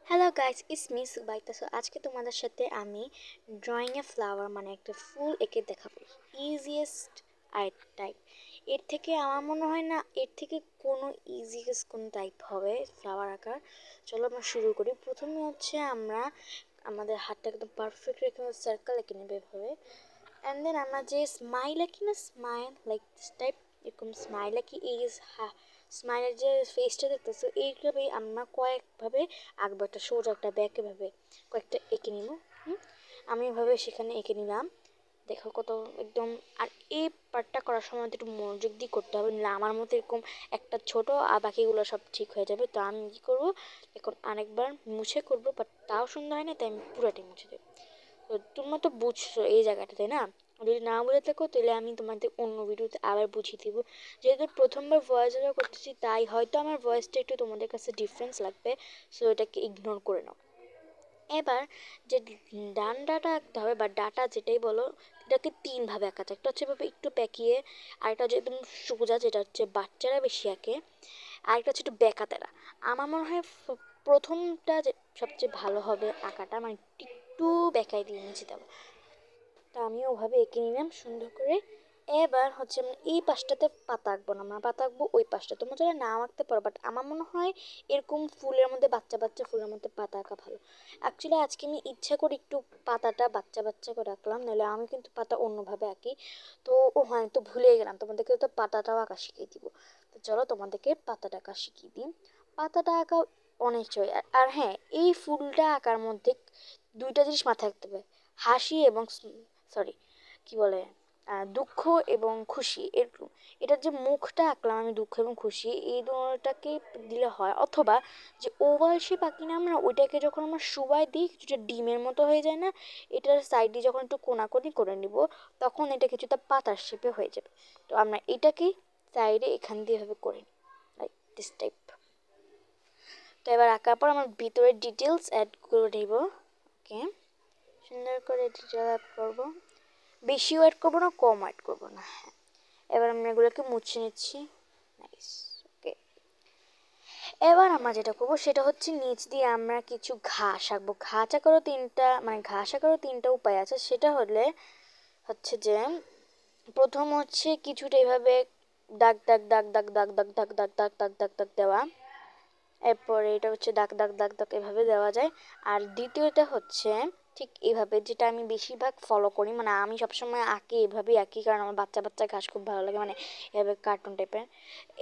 Hello guys, it's me Subaita. So আজকে তোমাদের সাথে আমি ড্রয়িং এ ফ্লাওয়ার মানে একটা ফুল এঁকে দেখাবো। Easiest art type. এর থেকে আমার মনে হয় না এর থেকে কোনো ইজিয়েস্ট কোনো টাইপ হবে ফ্লাওয়ার আঁকার। চলো আমরা শুরু করি। প্রথমে হচ্ছে আমরা আমাদের হাতটা একদম পারফেক্ট রেখে সার্কেল এঁকে নেবে এভাবে। অ্যান্ড দেন আমরা যে স্মাইল আঁকি না, স্মাইল লাইক দিস টাইপ, এরকম স্মাইল আঁকি। এই স্মাইলের যে ফেসটা দেখতেছো এইভাবেই আমরা কয়েকভাবে আঁকবো, একটা সোজা একটা ব্যাক এভাবে কয়েকটা এঁকে নিব। আমি এভাবে সেখানে এঁকে নিলাম। দেখো কত একদম। আর এই পার্টটা করার সময় একটু মনোযোগ দিয়ে করতে হবে, না আমার মতো এরকম একটা ছোট আর বাকিগুলো সব ঠিক হয়ে যাবে। তো আমি কী করবো, এখন আরেকবার মুছে করবো, বাট তাও সুন্দর হয় না, তাই আমি পুরোটাই মুছে দেবো। তো তোমরা তো বুঝছো এই জায়গাটা, তাই না? যদি না বুঝে থাকো তাহলে আমি তোমাদের অন্য ভিডিওতে আবার বুঝিয়ে দিব। যেহেতু প্রথমবার ভয়েস ওভার করতেছি তাই হয়তো আমার ভয়েসটা একটু তোমাদের কাছে ডিফারেন্স লাগবে, সো এটাকে ইগনোর করে নাও। এবার যে ডান্ডাটা আঁকতে হবে বা ডাটা যেটাই বলো, এটাকে তিনভাবে আঁকা যায়। একটা হচ্ছে এভাবে একটু প্যাকিয়ে, আরেকটা হচ্ছে একদম সোজা যেটা হচ্ছে বাচ্চারা বেশি আঁকে, আরেকটা হচ্ছে একটু বেঁকাতেরা। আমার মনে হয় প্রথমটা যে সবচেয়ে ভালো হবে আঁকাটা, মানে একটু বেঁকাই দিয়ে নিচে দেবো। তা আমিও ওভাবে এঁকে নিলাম সুন্দর করে। এবার হচ্ছে এই পাশটাতে পাতা আঁকবো না, আমরা পাতা আঁকবো ওই পাশটা। তোমরা যারা নাও আঁকতে পারো, বাট আমার মনে হয় এরকম ফুলের মধ্যে বাচ্চা বাচ্চা ফুলের মধ্যে পাতা আঁকা ভালো। অ্যাকচুয়ালি আজকে আমি ইচ্ছা করে একটু পাতাটা বাচ্চা বাচ্চা করে আঁকলাম, নাহলে আমি কিন্তু পাতা অন্যভাবে আঁকি। তো হ্যাঁ, আমি তো ভুলেই গেলাম, তোমাদেরকে তো পাতাটাও আঁকা শিখিয়ে দিব। তো চলো তোমাদেরকে পাতাটা আঁকা শিখিয়ে দিই। পাতাটা আঁকা অনেক চয়। আর হ্যাঁ, এই ফুলটা আঁকার মধ্যে দুইটা জিনিস মাথায় রাখতে হবে, হাসি এবং সরি কি বলে দুঃখ এবং খুশি। এরকম এটার যে মুখটা আঁকলাম আমি, দুঃখ এবং খুশি এই দুটাকে দিলে হয়। অথবা যে ওভাল শেপ আঁকি না আমরা, ওইটাকে যখন আমরা শুবাই দিই কিছুটা ডিমের মতো হয়ে যায় না, এটার সাইডে যখন একটু কোনাকুনি করে নিব তখন এটা কিছুটা পাতার শেপে হয়ে যাবে। তো আমরা এটাকেই সাইডে এখান দিয়ে এভাবে করে নিই, লাইক দিস টাইপ। তো এবার আঁকার পর আমার ভিতরের ডিটেলস অ্যাড করে নেব। ওকে, সুন্দর করে ডিটেল অ্যাড করবো। বেশিও অ্যাড করবো না, কম অ্যাড করবো না। হ্যাঁ, এবার আমরা এগুলোকে মুছে নিচ্ছি। নাইস। ওকে, এবার আমরা যেটা করবো সেটা হচ্ছে নিচ দিয়ে আমরা কিছু ঘাস আঁকবো। ঘাস আঁকারও তিনটা মানে ঘাস আঁকারও তিনটা উপায় আছে। সেটা হচ্ছে যে প্রথম হচ্ছে কিছুটা এভাবে দাগ দাগ দাগ দাগ দাগ দাগ দাগ দাগ দাগ দাগ দাগ দাগ দেওয়া। এরপরে এটা হচ্ছে দাগ দাগ দাগ দাগ এভাবে দেওয়া যায়। আর দ্বিতীয়টা হচ্ছে ঠিক এইভাবে, যেটা আমি বেশিরভাগ ফলো করি, মানে আমি সবসময় আঁকি এভাবেই আঁকি, কারণ আমার বাচ্চা বাচ্চা ঘাস খুব ভালো লাগে, মানে এভাবে কার্টুন টাইপের।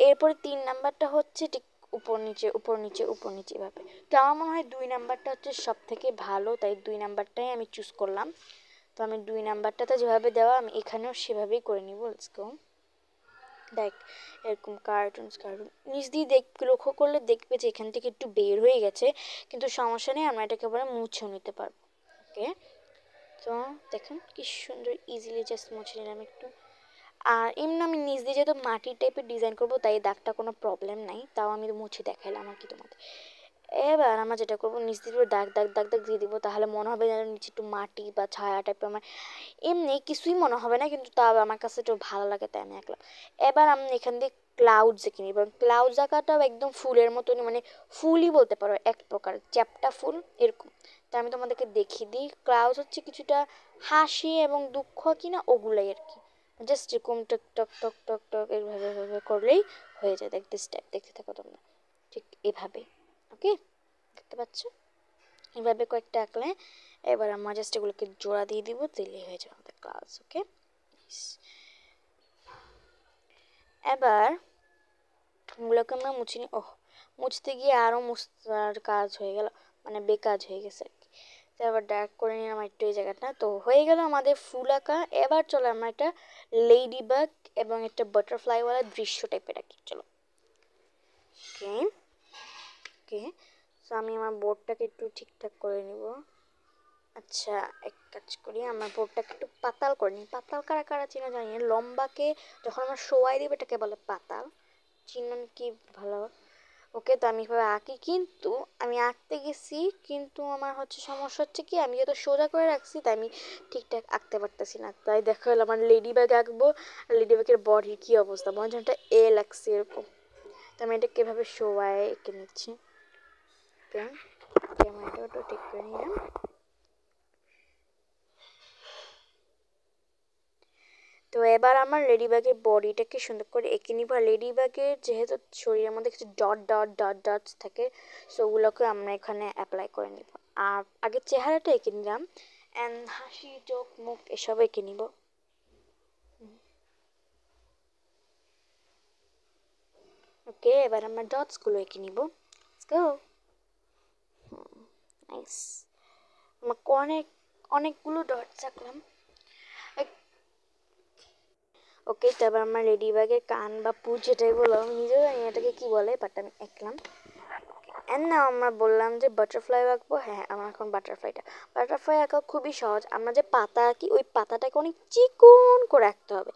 এরপরে 3 নাম্বারটা হচ্ছে ঠিক উপর নিচে উপর নিচে উপর নিচে এভাবে। তো আমার মনে হয় 2 নাম্বারটা হচ্ছে সব থেকে ভালো, তাই 2 নাম্বারটাই আমি চুজ করলাম। তো আমি 2 নাম্বারটাতে যেভাবে দেওয়া আমি এখানেও সেভাবেই করে নিব। Let's go. দেখ, এরকম কার্টুন নিচ দিয়ে লক্ষ্য করলে দেখবে যে এখান থেকে একটু বের হয়ে গেছে, কিন্তু সমস্যা নেই, আমরা এটাকে একেবারে মুছেও নিতে পারবো। ওকে, তো দেখুন কি সুন্দর ইজিলি জাস্ট মুছে নিলাম একটু। আর এমনি আমি নিচ দিয়ে যেহেতু মাটির টাইপের ডিজাইন করবো তাই দাগটা কোনো প্রবলেম নাই, তাও আমি মুছে দেখাইলাম আর কি তোমাদের। এবার আমরা যেটা করবো, নিচ দিয়ে দাগ দাগ দাগ দাগ দিয়ে দিব, তাহলে মনে হবে যেন নিচে একটু মাটি বা ছায়া টাইপের। আমার এমনি কিছুই মনে হবে না, কিন্তু তাও আমার কাছে একটু ভালো লাগে তাই আমি আঁকলাম। এবার আমি এখান দিয়ে ক্লাউডস এঁকে নিই, এবং ক্লাউডস আঁকাটাও একদম ফুলের মতনই, মানে ফুলই বলতে পারো, এক প্রকার চ্যাপ্টা ফুল এরকম। তা আমি তোমাদেরকে দেখিয়ে দিই। ক্লাউডস হচ্ছে কিছুটা হাসি এবং দুঃখ কিনা ওগুলাই আর কি। জাস্ট এরকম টক টক টক টক টক এইভাবে এভাবে করলেই হয়ে যায়। দেখতে স্টেপ দেখতে থাকো তোমরা, ঠিক এভাবে। ওকে, দেখতে পাচ্ছ এভাবে কয়েকটা আঁকলে। এবার আমরা জাস্ট এগুলোকে জোড়া দিয়ে দিব, দিলেই হয়ে যাবে আমাদের ক্লাস। ওকে, এবার এগুলোকে আমরা মুছে নিই। ওহ, মুছতে গিয়ে আরও মুছার কাজ হয়ে গেল, মানে বেকাজ হয়ে গেছে আর কি। তো এবার ডার্ক করে নিলাম একটু এই জায়গাটা। তো হয়ে গেল আমাদের ফুল আঁকা। এবার চলো আমরা একটা লেডি বাগ এবং একটা বাটারফ্লাইওয়ালা দৃশ্য টাইপের আঁকি। চলো। ওকে ওকে, তো আমি আমার বোর্ডটাকে একটু ঠিকঠাক করে নিব। আচ্ছা, এক কাজ করি, আমার বোর্ডটাকে একটু পাতাল করে নিই। পাতাল কারা কারা চিনা জানি না, লম্বাকে যখন আমরা শোয়াই দিই এটাকে বলে পাতাল। চিনেন কি? ভালো। ওকে, তো আমি এভাবে আঁকি, কিন্তু আমি আঁকতে গেছি, কিন্তু আমার হচ্ছে সমস্যা হচ্ছে কি, আমি যত সোজা করে রাখছি তাই আমি ঠিকঠাক আঁকতে পারতেছি না। তাই দেখা হলো আমার লেডি ব্যাগ আঁকবো, আর লেডি ব্যাগের বডির কী অবস্থা, মনে হচ্ছে একটা এ লাগছে এরকম। তো আমি এটাকে এভাবে শোয়ায় এঁকে নিচ্ছি। ওকে, এটাও ঠিক করে নিলাম। তো এবার আমার লেডিবাগের বডিটাকে সুন্দর করে এঁকে নিব। আর লেডিবাগের যেহেতু শরীরের মধ্যে কিছু ডট ডট ডট ডটস থাকে, সো ওগুলোকে আমরা এখানে অ্যাপ্লাই করে নিব। আর আগে চেহারাটা এঁকে নিলাম, অ্যান্ড হাসি চোখ মুখ এসব এঁকে নিব। ওকে, এবার আমরা ডটসগুলো এঁকে নিব। Let's go. নাইস। আমাকে অনেকগুলো ডটস আঁকলাম। ওকে, তারপর আমার লেডিবাগের কান বা পুঁজ যেটাই বলো, আমি নিজেও জানি এটাকে কী বলে, বাট আমি আঁকলাম। অ্যান্ড না আমরা বললাম যে বাটারফ্লাই আঁকবো। হ্যাঁ, আমার এখন বাটারফ্লাই আঁকা খুবই সহজ। আমরা যে পাতা আঁকি, ওই পাতাটাকে অনেক চিকন করে আঁকতে হবে।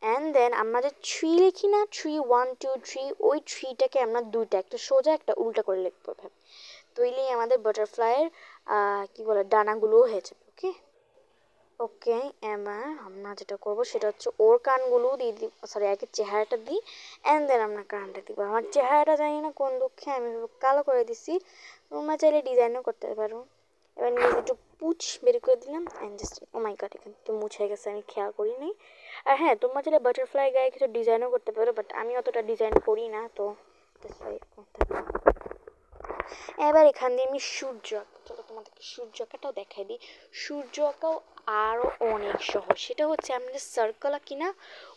অ্যান্ড দেন আমরা যে 3 লিখি না, 3 1 2 3, ওই 3টাকে আমরা দুইটা, একটা সোজা একটা উল্টা করে লিখবো। তৈলেই আমাদের বাটারফ্লাইয়ের কী বলে ডানাগুলোও হয়ে যাবে। ওকে ওকে, এবার আমরা যেটা করবো সেটা হচ্ছে ওর কানগুলো দিয়ে দিই, সরি আগে চেহারাটা দিই, অ্যান্ড দেন আমরা কানটা দিব। আমার চেহারাটা জানি না কোন দুঃখে আমি কালো করে দিছি, তোমরা চাইলে ডিজাইনও করতে পারো। এবার নিজে একটু পুছ বের করে দিলাম, and just oh my God, এখানে একটু মুছে গেছে, আমি খেয়াল করি নাই। আর হ্যাঁ, তোমরা চাইলে বাটারফ্লাই গায়ে কিছু ডিজাইনও করতে পারো, বাট আমি অতটা ডিজাইন করি না, তো এবার এখান দিয়ে আমি সূর্য আঁকবো। চলো তোমাদেরকে সূর্য আঁকাটাও দেখাই দিই। সূর্য আঁকাও আরও অনেক সহজ। সেটা হচ্ছে আমরা যে সার্কেল আঁকি না,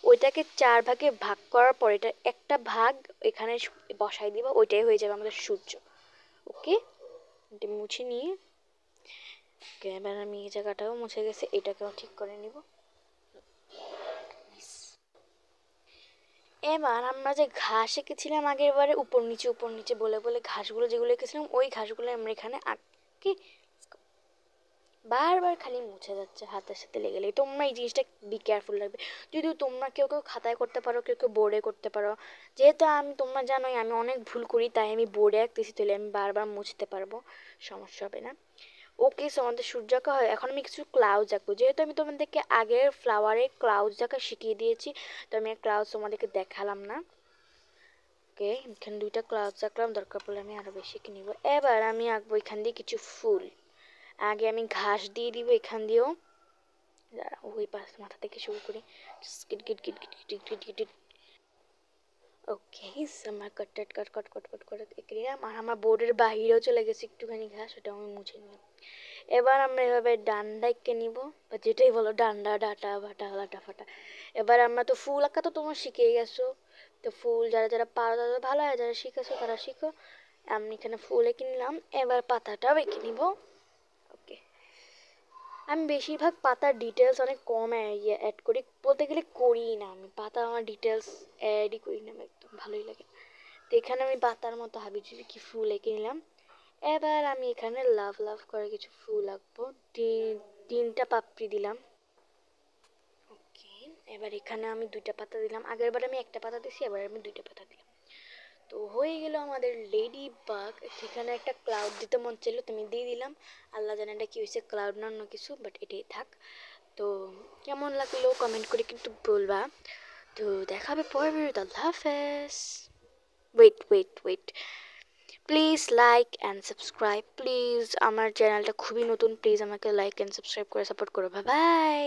ওইটাকে 4 ভাগে ভাগ করার পর এটা একটা ভাগ এখানে বসাই দিবা, ওইটাই হয়ে যাবে আমাদের সূর্য। ওকে, এটা মুছে নিয়ে ওকে, এবার আমি এই জায়গাটাও মুছে গেছে, এটাকেও ঠিক করে নিব। এবার আমরা যে ঘাস এঁকেছিলাম আগের বারে, উপর নিচে বলে বলে ঘাসগুলো যেগুলো এঁকেছিলাম, ওই ঘাসগুলো আমরা এখানে আঁকি। বারবার খালি মুছে যাচ্ছে হাতের সাথে লেগে লেগে। তোমরা এই জিনিসটা বি কেয়ারফুল লাগবে। যদিও তোমরা কেউ কেউ খাতায় করতে পারো, কেউ কেউ বোর্ডে করতে পারো। যেহেতু তোমরা জানোই আমি অনেক ভুল করি, তাই আমি বোর্ডে আঁকতেছি, তাহলে আমি বারবার মুছতে পারবো, সমস্যা হবে না। ওকে, সো আমাদের সূর্য আঁকা হয়। এখন আমি কিছু ক্লাউডস আঁকবো। যেহেতু আমি তোমাদেরকে আগের ফ্লাওয়ারে ক্লাউডস আঁকা শিখিয়ে দিয়েছি, তো আমি ক্লাউডস তোমাদেরকে দেখালাম না। ওকে, এখানে 2টা ক্লাউডস আঁকলাম, দরকার পড়লে আমি আরও বেশি এঁকে নিব। এবার আমি আঁকবো এখান দিয়ে কিছু ফুল। আগে আমি ঘাস দিয়ে দিব এখান দিয়েও, ওই পাশ মাথা থেকে শুরু করি। ওকে, আমার কট এঁকে নিলাম। আর আমার বোর্ডের বাহিরেও চলে গেছে একটুখানি ঘাস, ওটা আমি মুছে নিলাম। এবার আমরা এভাবে ডান্ডা এঁকে নিব, বা যেটাই বলো, ডান্ডা ডাটা ভাটা লাটা ফাটা। এবার আমরা তো ফুল আঁকা তো তোমরা শিখেই গেছো, তো ফুল যারা যারা পারো তারা ভালো হয়, যারা শিখেছো তারা শিখো। আমি এখানে ফুল এঁকে নিলাম, এবার পাতাটাও এঁকে নিব। ওকে, আমি বেশিরভাগ পাতার ডিটেলস অনেক কম অ্যাড করি, বলতে গেলে করি না। আমি পাতা আমার ডিটেলস অ্যাডই করি না, আমার একদম ভালোই লাগে। তো এখানে আমি পাতার মতো হাবিজাবি কি ফুল এঁকে নিলাম। এবার আমি এখানে লাভ লাভ করে কিছু ফুল আঁকবো। 3টা পাপড়ি দিলাম। ওকে, এবার এখানে আমি 2টা পাতা দিলাম। আগের বার আমি একটা পাতা দিছি, এবার আমি 2টা পাতা দিলাম। তো হয়ে গেল আমাদের লেডি বাগ। সেখানে একটা ক্লাউড দিতে মন চাইলো, তুমি দিয়ে দিলাম। আল্লাহ জানে এটা কী হয়েছে, ক্লাউড না অন্য কিছু, বাট এটাই থাক। তো কেমন লাগলো কমেন্ট করে কিন্তু বলবা। তো দেখাবে পরের ভিডিওতে। আল্লাহ হাফেজ। Wait, please like and subscribe. Please, আমার চ্যানেলটা খুবই নতুন, প্লিজ আমাকে লাইক অ্যান্ড সাবস্ক্রাইব করে সাপোর্ট করো। Bye by.